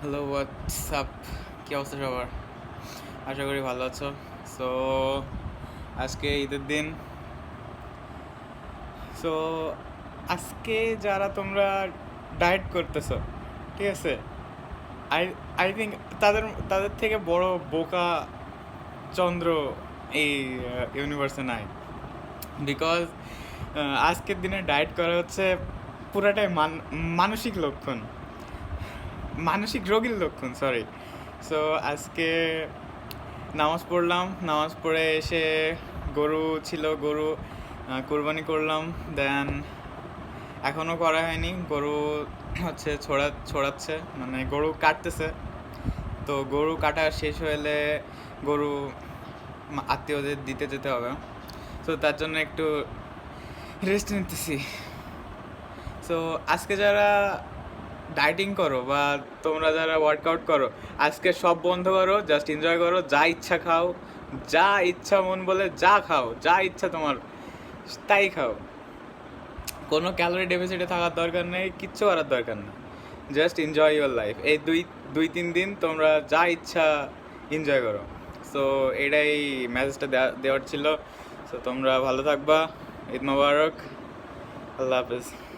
Hello WhatsApp, কী অবস্থা সবার? আশা করি ভালো আছো। সো আজকে ঈদের দিন। সো আজকে যারা তোমরা ডায়েট করতেছো, ঠিক আছে, আই আই থিঙ্ক তাদের তাদের থেকে বড় বোকা চন্দ্র এই ইউনিভার্সে নাই। বিকজ আজকের দিনে ডায়েট করা হচ্ছে পুরাটাই মানসিক লক্ষণ, মানসিক রোগীর লক্ষণ, সরি। সো আজকে নামাজ পড়লাম, নামাজ পড়ে এসে গরু ছিল, গরু কোরবানি করলাম। দেন এখনও করা হয়নি, গরু হচ্ছে ছড়াচ্ছে, মানে গরু কাটতেছে। তো গরু কাটা শেষ হলে গরু আত্মীয়দের দিতে যেতে হবে। তো তার জন্য একটু রেস্ট নিতেছি। সো আজকে যারা ডায়েটিং করো বা তোমরা যারা ওয়ার্কআউট করো, আজকে সব বন্ধ করো, জাস্ট এনজয় করো, যা ইচ্ছা খাও, যা ইচ্ছা মন বলে যা খাও, যা ইচ্ছা তোমার তাই খাও। কোনো ক্যালোরি ডেফিসিটে থাকার দরকার নেই, কিচ্ছু করার দরকার নেই। Just enjoy your life. এই দুই দুই তিন দিন তোমরা যা ইচ্ছা এনজয় করো। সো এটাই মেসেজটা দেওয়ার ছিল। সো তোমরা ভালো থাকবা। ঈদ মোবারক। আল্লাহ হাফেজ।